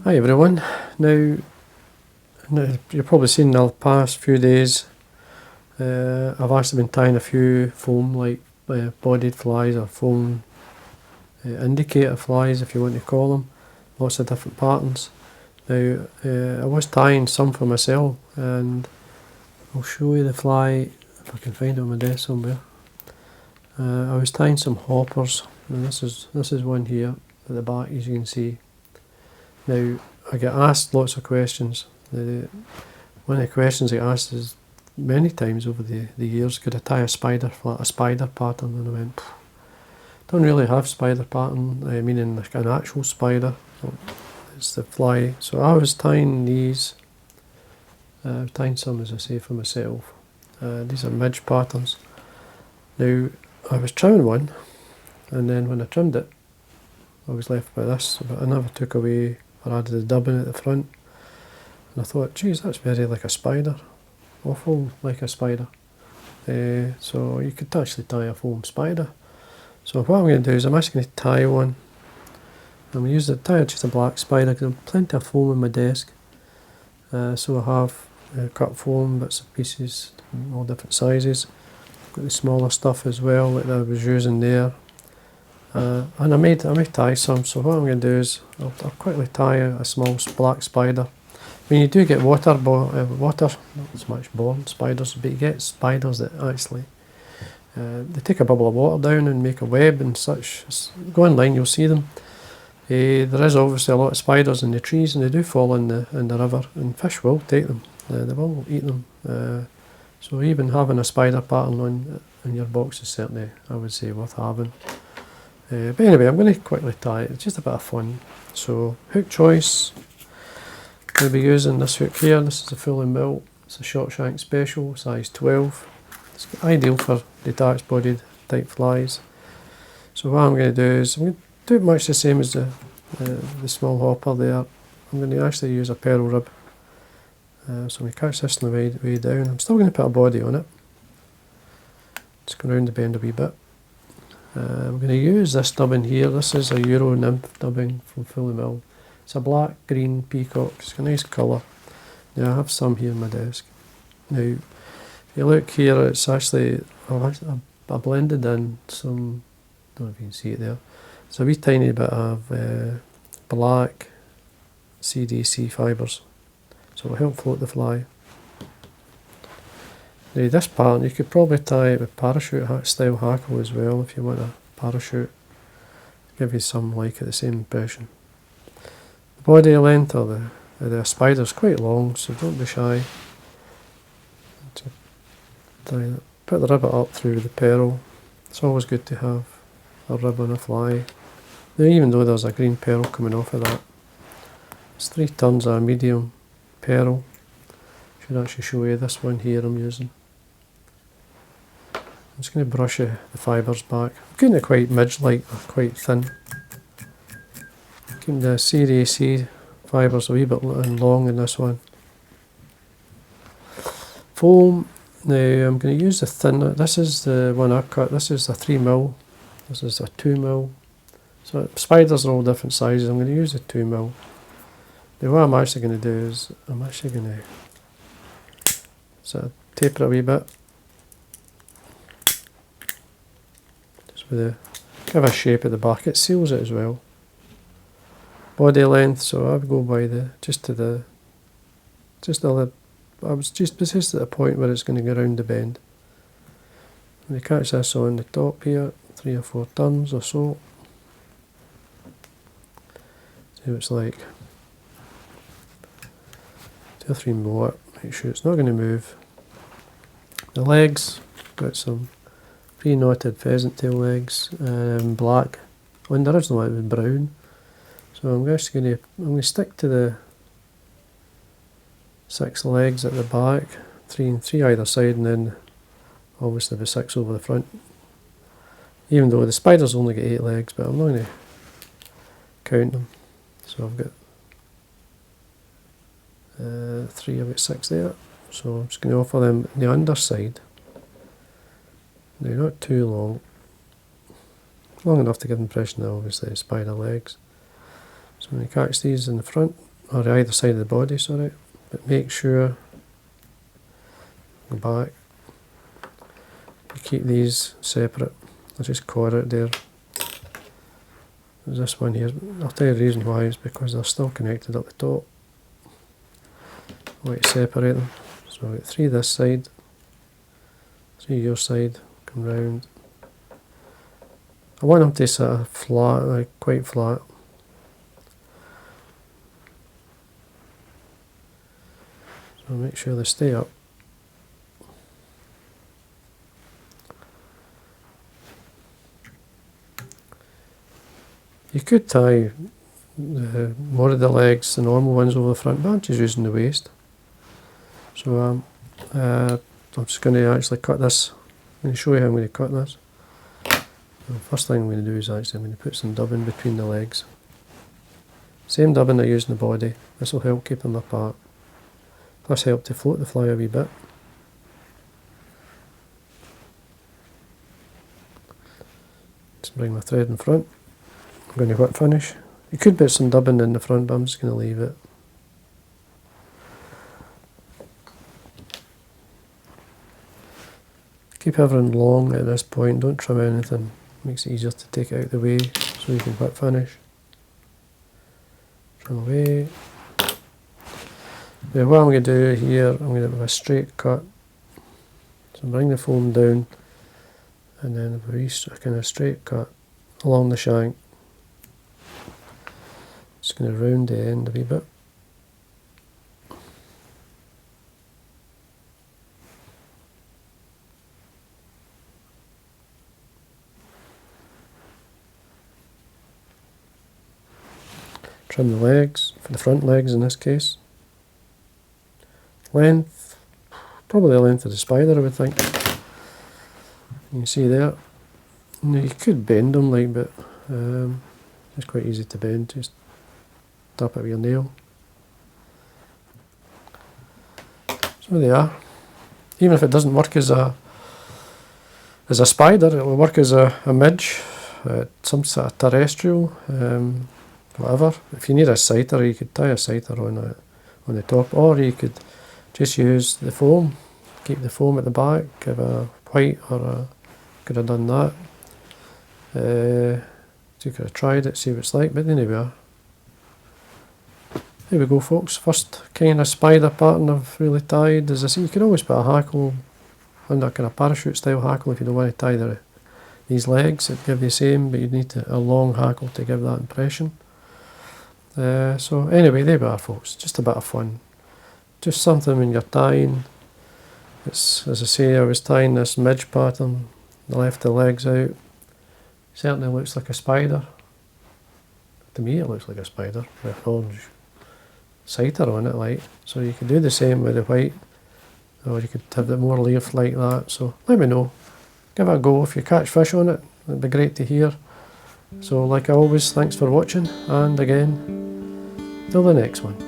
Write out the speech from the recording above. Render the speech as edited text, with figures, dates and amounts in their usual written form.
Hi everyone. Now you've probably seen in the past few days I've actually been tying a few foam like bodied flies or foam indicator flies if you want to call them, lots of different patterns. Now I was tying some for myself and I'll show you the fly if I can find it on my desk somewhere. I was tying some hoppers and this is one here at the back as you can see. Now, I get asked lots of questions. One of the questions I get asked is many times over the years, could I tie a spider pattern? And I went, don't really have spider pattern, meaning like an actual spider. It's the fly. So I was tying these, tying some as I say for myself. These are midge patterns. Now, I was trimming one, and then when I trimmed it, I was left by this, but I never took away or added the dubbing at the front. And I thought, geez, that's very like a spider. Awful like a spider. So you could actually tie a foam spider. So what I'm going to do is I'm actually going to tie one. I'm going to tie just a black spider because I have plenty of foam on my desk. So I have cut foam, bits and pieces, all different sizes. I've got the smaller stuff as well that I was using there. And I may tie some, so what I'm going to do is I'll quickly tie a small black spider. I mean, you do get not so much born spiders, but you get spiders that actually they take a bubble of water down and make a web and such. Go online, you'll see them. There is obviously a lot of spiders in the trees, and they do fall in the river, and fish will take them. They will eat them. So even having a spider pattern on your box is certainly, I would say, worth having. But anyway, I'm going to quickly tie it. It's just a bit of fun. So hook choice. We'll be using this hook here. This is a fully built. It's a short shank special, size 12. It's ideal for detached bodied type flies. So what I'm going to do is I'm going to do it much the same as the small hopper there. I'm going to actually use a pearl rib. So I'm going to catch this on the way down. I'm still going to put a body on it. Just go around the bend a wee bit. I'm going to use this dubbing here. This is a Euro Nymph dubbing from Fully Mill. It's a black green peacock. It's a nice colour. Now I have some here on my desk. Now if you look here, it's actually I blended in some, I don't know if you can see it there. It's a wee tiny bit of black CDC fibres. So it'll help float the fly. Now this pattern, you could probably tie it with parachute style hackle as well if you want a parachute. Give you some like the same impression. The body length of the spider is quite long, so don't be shy. Put the ribbon up through the pearl. It's always good to have a rib on a fly. Now even though there's a green pearl coming off of that, it's 3 turns of medium pearl. Should actually show you this one here I'm using. I'm just going to brush the fibres back. I'm getting it quite midge-like, quite thin. Keeping the CDC fibres a wee bit long in this one. Foam, now I'm going to use the thinner. This is the one I cut. This is a 3mm. This is a 2mm. So spiders are all different sizes. I'm going to use the 2mm. Now what I'm actually going to do is I'm actually going to sort of taper it a wee bit. Just with give a shape at the back. It seals it as well. Body length, so I would go by I was just at the point where it's going to go around the bend. And you catch this on the top here, 3 or 4 turns or so. See what it's like. 2 or 3 more, make sure it's not going to move. The legs, got some pre-knotted pheasant tail legs, black. On the original one it was brown. So I'm going to stick to the 6 legs at the back, 3 either side, and then obviously the 6 over the front. Even though the spiders only get 8 legs, but I'm not going to count them. So I've got 3, I've got 6 there. So I'm just going to offer them the underside. They're not too long enough to give the impression that obviously spider legs. So I'm going to catch these in the front or either side of the body, sorry, but make sure, go back, you keep these separate. I'll just core it there. There's this one here, I'll tell you the reason why is because they're still connected up the top. I want to separate them, so I've got 3 this side, 3 your side, come round. I want them to sort of flat, like quite flat. So make sure they stay up. You could tie more of the legs, the normal ones, over the front, but I'm just using the waist. So I'm just going to actually cut this. I'm going to show you how I'm going to cut this. The first thing I'm going to do is actually I'm going to put some dubbing between the legs. Same dubbing I used in the body. This will help keep them apart. Plus help to float the fly a wee bit. Just bring my thread in front. I'm going to whip finish. You could put some dubbing in the front, but I'm just going to leave it. Keep everything long at this point, don't trim anything. Makes it easier to take it out of the way so you can whip finish. Trim away. Now what I'm going to do here, I'm going to have a straight cut. So bring the foam down and then a kind of straight cut along the shank. Just going to round the end a wee bit. Trim the legs, for the front legs in this case. Length, probably the length of the spider I would think. You can see there. Now you could bend them like, but it's quite easy to bend, just tap it with your nail. So there they are. Even if it doesn't work as a spider, it will work as a midge, some sort of terrestrial, whatever. If you need a sighter, you could tie a sighter on the top, or you could just use the foam, keep the foam at the back, give a white, or could have done that. So you could have tried it, see what it's like, but anyway. There we go folks, first kind of spider pattern I've really tied. As I say, you could always put a hackle, under a kind of parachute style hackle if you don't want to tie these legs, it'd give the same, but you'd need a long hackle to give that impression. So anyway, there we are folks, just a bit of fun. Just something when you're tying. It's, as I say, I was tying this midge pattern, I left the legs out. Certainly looks like a spider. To me it looks like a spider with orange sighter on it, like. So you could do the same with the white, or you could have it more leaf like that. So let me know, give it a go if you catch fish on it, it'd be great to hear. So like always, thanks for watching, and again, till the next one.